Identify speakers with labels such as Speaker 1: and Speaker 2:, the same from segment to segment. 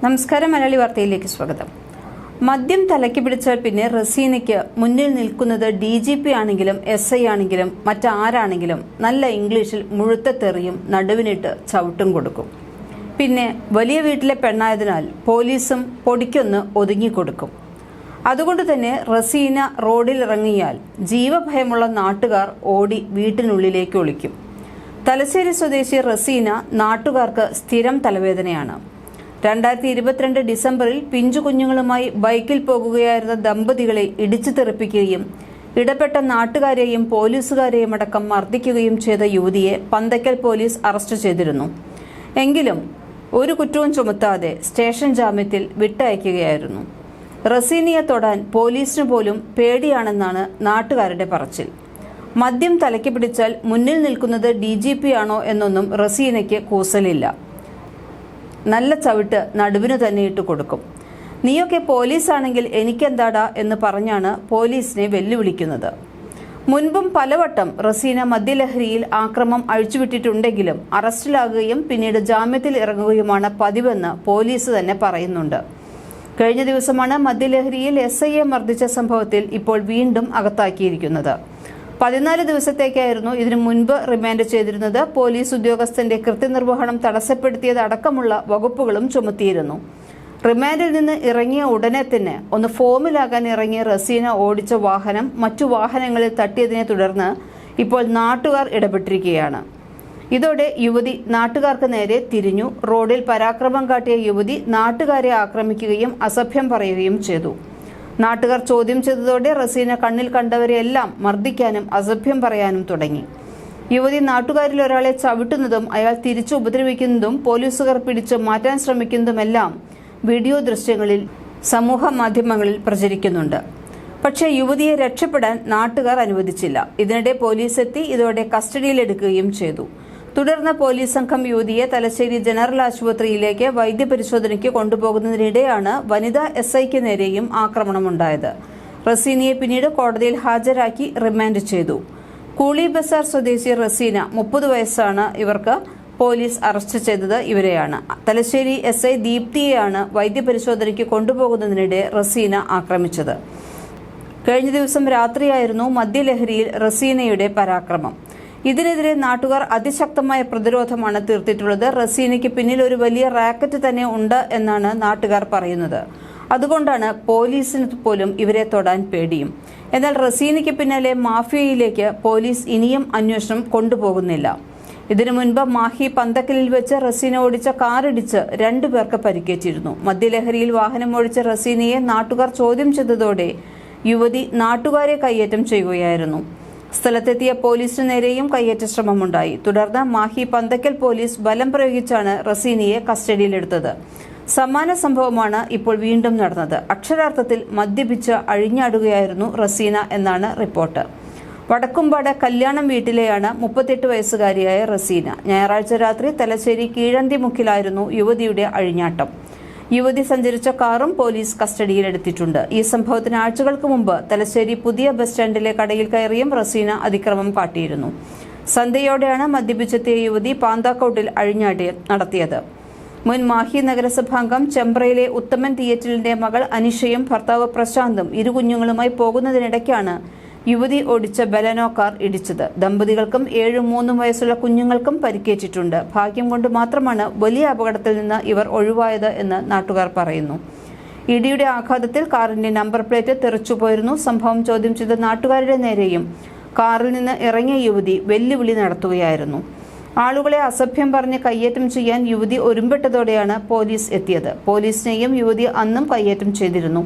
Speaker 1: നമസ്കാരം. മലയാളി വാർത്തയിലേക്ക് സ്വാഗതം. മദ്യം തലയ്ക്ക് പിടിച്ചാൽ പിന്നെ റസീനയ്ക്ക് മുന്നിൽ നിൽക്കുന്നത് DGP ആണെങ്കിലും SI ആണെങ്കിലും മറ്റാരാണെങ്കിലും നല്ല ഇംഗ്ലീഷിൽ മുഴുത്ത തെറിയും നടുവിനിട്ട് ചവിട്ടും കൊടുക്കും. പിന്നെ വലിയ വീട്ടിലെ പെണ്ണായതിനാൽ പോലീസും പൊടിക്കൊന്ന് ഒതുങ്ങിക്കൊടുക്കും. അതുകൊണ്ട് തന്നെ റസീന റോഡിലിറങ്ങിയാൽ ജീവഭയമുള്ള നാട്ടുകാർ ഓടി വീട്ടിനുള്ളിലേക്ക് ഒളിക്കും. തലശ്ശേരി സ്വദേശി റസീന നാട്ടുകാർക്ക് സ്ഥിരം തലവേദനയാണ്. 2022 ഡിസംബറിൽ പിഞ്ചു കുഞ്ഞുങ്ങളുമായി ബൈക്കിൽ പോകുകയായിരുന്ന ദമ്പതികളെ ഇടിച്ചു തെറിപ്പിക്കുകയും ഇടപെട്ട നാട്ടുകാരെയും പോലീസുകാരെയും അടക്കം മർദ്ദിക്കുകയും ചെയ്ത യുവതിയെ പന്തക്കൽ പോലീസ് അറസ്റ്റ് ചെയ്തിരുന്നു. എങ്കിലും ഒരു കുറ്റവും ചുമത്താതെ സ്റ്റേഷൻ ജാമ്യത്തിൽ വിട്ടയക്കുകയായിരുന്നു. റസീനയെ തൊടാൻ പോലീസിന് പോലും പേടിയാണെന്നാണ് നാട്ടുകാരുടെ പറച്ചിൽ. മദ്യം തലയ്ക്ക് പിടിച്ചാൽ മുന്നിൽ നിൽക്കുന്നത് DGP ആണോ എന്നൊന്നും റസീനയ്ക്ക് കൂസലില്ല. നല്ല ചവിട്ട് നടുവിന് തന്നെ ഇട്ട് കൊടുക്കും. നീയൊക്കെ പോലീസാണെങ്കിൽ എനിക്കെന്താടാ എന്ന് പറഞ്ഞാണ് പോലീസിനെ വെല്ലുവിളിക്കുന്നത്. മുൻപും പലവട്ടം റസീന മദ്യലഹരിയിൽ ആക്രമം അഴിച്ചുവിട്ടിട്ടുണ്ടെങ്കിലും അറസ്റ്റിലാകുകയും പിന്നീട് ജാമ്യത്തിൽ ഇറങ്ങുകയുമാണ് പതിവെന്ന് പോലീസ് തന്നെ പറയുന്നുണ്ട്. കഴിഞ്ഞ ദിവസമാണ് മദ്യലഹരിയിൽ SIയെ മർദ്ദിച്ച സംഭവത്തിൽ ഇപ്പോൾ വീണ്ടും അകത്താക്കിയിരിക്കുന്നത്. 14 ദിവസത്തേക്കായിരുന്നു ഇതിനു മുൻപ് റിമാൻഡ് ചെയ്തിരുന്നത്. പോലീസ് ഉദ്യോഗസ്ഥന്റെ കൃത്യനിർവഹണം തടസ്സപ്പെടുത്തിയതടക്കമുള്ള വകുപ്പുകളും ചുമത്തിയിരുന്നു. റിമാൻഡിൽ നിന്ന് ഇറങ്ങിയ ഉടനെ തന്നെ ഒന്ന് ഫോമിലാകാൻ ഇറങ്ങിയ റസീന ഓടിച്ച വാഹനം മറ്റു വാഹനങ്ങളിൽ തട്ടിയതിനെ തുടർന്ന് ഇപ്പോൾ നാട്ടുകാർ ഇടപെട്ടിരിക്കുകയാണ്. ഇതോടെ യുവതി നാട്ടുകാർക്ക് നേരെ തിരിഞ്ഞു. റോഡിൽ പരാക്രമം കാട്ടിയ യുവതി നാട്ടുകാരെ ആക്രമിക്കുകയും അസഭ്യം പറയുകയും ചെയ്തു. നാട്ടുകാർ ചോദ്യം ചെയ്തതോടെ റസീന കണ്ണിൽ കണ്ടവരെയെല്ലാം മർദ്ദിക്കാനും അസഭ്യം പറയാനും തുടങ്ങി. യുവതി നാട്ടുകാരിൽ ഒരാളെ ചവിട്ടുന്നതും അയാൾ തിരിച്ചു ഉപദ്രവിക്കുന്നതും പോലീസുകാർ പിടിച്ചു മാറ്റാൻ ശ്രമിക്കുന്നതുമെല്ലാം വീഡിയോ ദൃശ്യങ്ങളിൽ സമൂഹ മാധ്യമങ്ങളിൽ പ്രചരിക്കുന്നുണ്ട്. പക്ഷേ യുവതിയെ രക്ഷപ്പെടാൻ നാട്ടുകാർ അനുവദിച്ചില്ല. ഇതിനിടെ പോലീസ് എത്തി ഇതോടെ കസ്റ്റഡിയിലെടുക്കുകയും ചെയ്തു. തുടർന്ന് പോലീസ് സംഘം യുവതിയെ തലശ്ശേരി ജനറൽ ആശുപത്രിയിലേക്ക് വൈദ്യപരിശോധനയ്ക്ക് കൊണ്ടുപോകുന്നതിനിടെയാണ് വനിതാ SIക്ക് നേരെയും ആക്രമണമുണ്ടായത്. റസീനയെ പിന്നീട് കോടതിയിൽ ഹാജരാക്കി റിമാൻഡ് ചെയ്തു. കൂളി ബസാർ സ്വദേശി റസീന 30 വയസ്സാണ്. ഇവർക്ക് പോലീസ് അറസ്റ്റ് ചെയ്തത് ഇവരെയാണ്. തലശ്ശേരി SI ദീപ്തിയെയാണ് വൈദ്യപരിശോധനയ്ക്ക് കൊണ്ടുപോകുന്നതിനിടെ റസീന ആക്രമിച്ചത്. കഴിഞ്ഞ ദിവസം രാത്രിയായിരുന്നു മദ്യലഹരിയിൽ റസീനയുടെ പരാക്രമം. ഇതിനെതിരെ നാട്ടുകാർ അതിശക്തമായ പ്രതിരോധമാണ് തീർത്തിട്ടുള്ളത്. റസീനയ്ക്ക് പിന്നിൽ ഒരു വലിയ റാക്കറ്റ് തന്നെ ഉണ്ട് എന്നാണ് നാട്ടുകാർ പറയുന്നത്. അതുകൊണ്ടാണ് പോലീസിന് പോലും ഇവരെ തൊടാൻ പേടിയും. എന്നാൽ റസീനയ്ക്ക് പിന്നാലെ മാഫിയയിലേക്ക് പോലീസ് ഇനിയും അന്വേഷണം കൊണ്ടുപോകുന്നില്ല. ഇതിനു മുൻപ് മാഹി പന്തക്കലിൽ വെച്ച് റസീന ഓടിച്ച കാറിടിച്ച് 2 പേർക്ക് പരിക്കേറ്റിരുന്നു. മദ്യലഹരിയിൽ വാഹനം ഓടിച്ച റസീനയെ നാട്ടുകാർ ചോദ്യം ചെയ്തതോടെ യുവതി നാട്ടുകാരെ കയ്യേറ്റം ചെയ്യുകയായിരുന്നു. സ്ഥലത്തെത്തിയ പോലീസിനു നേരെയും കയ്യേറ്റ ശ്രമമുണ്ടായി. തുടർന്ന് മാഹി പന്തക്കൽ പോലീസ് ബലം പ്രയോഗിച്ചാണ് റസീനയെ കസ്റ്റഡിയിലെടുത്തത്. സമാന സംഭവമാണ് ഇപ്പോൾ വീണ്ടും നടന്നത്. അക്ഷരാർത്ഥത്തിൽ മദ്യപിച്ച് അഴിഞ്ഞാടുകയായിരുന്നു റസീന എന്നാണ് റിപ്പോർട്ട്. വടക്കുംപാട് കല്യാണം വീട്ടിലെയാണ് 38 വയസ്സുകാരിയായ റസീന. ഞായറാഴ്ച രാത്രി തലശ്ശേരി കീഴന്തിമുക്കിലായിരുന്നു യുവതിയുടെ അഴിഞ്ഞാട്ടം. യുവതി സഞ്ചരിച്ച കാറും പോലീസ് കസ്റ്റഡിയിലെടുത്തിട്ടുണ്ട്. ഈ സംഭവത്തിന് ആഴ്ചകൾക്ക് മുമ്പ് തലശ്ശേരി പുതിയ ബസ് സ്റ്റാൻഡിലെ കടയിൽ കയറിയും റസീന അതിക്രമം കാട്ടിയിരുന്നു. സന്ധ്യയോടെയാണ് മദ്യപിച്ചെത്തിയ യുവതി പാന്താക്കോട്ടിൽ അഴിഞ്ഞാടി നടത്തിയത്. മുൻ മാഹി നഗരസഭാംഗം ചെമ്പ്രയിലെ ഉത്തമൻ തിയേറ്ററിന്റെ മകൾ അനിഷയും ഭർത്താവ് പ്രശാന്തും 2 കുഞ്ഞുങ്ങളുമായി പോകുന്നതിനിടയ്ക്കാണ് യുവതി ഓടിച്ച ബലനോ കാർ ഇടിച്ചത്. ദമ്പതികൾക്കും 7ഉം 3ഉം വയസ്സുള്ള കുഞ്ഞുങ്ങൾക്കും പരിക്കേറ്റിട്ടുണ്ട്. ഭാഗ്യം കൊണ്ട് മാത്രമാണ് വലിയ അപകടത്തിൽ നിന്ന് ഇവർ ഒഴിവായത് എന്ന് നാട്ടുകാർ പറയുന്നു. ഇടിയുടെ ആഘാതത്തിൽ കാറിന്റെ നമ്പർ പ്ലേറ്റ് തെറിച്ചുപോയിരുന്നു. സംഭവം ചോദ്യം ചെയ്ത നാട്ടുകാരുടെ നേരെയും കാറിൽ നിന്ന് ഇറങ്ങിയ യുവതി വെല്ലുവിളി നടത്തുകയായിരുന്നു. ആളുകളെ അസഭ്യം പറഞ്ഞ് കയ്യേറ്റം ചെയ്യാൻ യുവതി ഒരുമ്പെട്ടതോടെയാണ് പോലീസ് എത്തിയത്. പോലീസിനെയും യുവതി അന്നും കയ്യേറ്റം ചെയ്തിരുന്നു.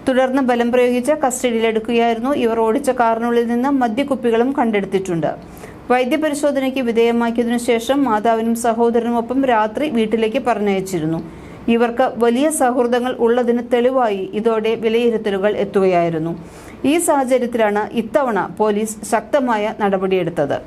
Speaker 1: തുടർന്ന് ബലം പ്രയോഗിച്ച് കസ്റ്റഡിയിലെടുക്കുകയായിരുന്നു. ഇവർ ഓടിച്ച കാറിനുള്ളിൽ നിന്ന് മദ്യക്കുപ്പികളും കണ്ടെടുത്തിട്ടുണ്ട്. വൈദ്യപരിശോധനയ്ക്ക് വിധേയമാക്കിയതിനു ശേഷം മാതാവിനും സഹോദരനുമൊപ്പം രാത്രി വീട്ടിലേക്ക് പറഞ്ഞയച്ചിരുന്നു. ഇവർക്ക് വലിയ സൗഹൃദങ്ങൾ ഉള്ളതിന് തെളിവായി ഇതോടെ വിലയിരുത്തലുകൾ എത്തുകയായിരുന്നു. ഈ സാഹചര്യത്തിലാണ് ഇത്തവണ പോലീസ് ശക്തമായ നടപടിയെടുത്തത്.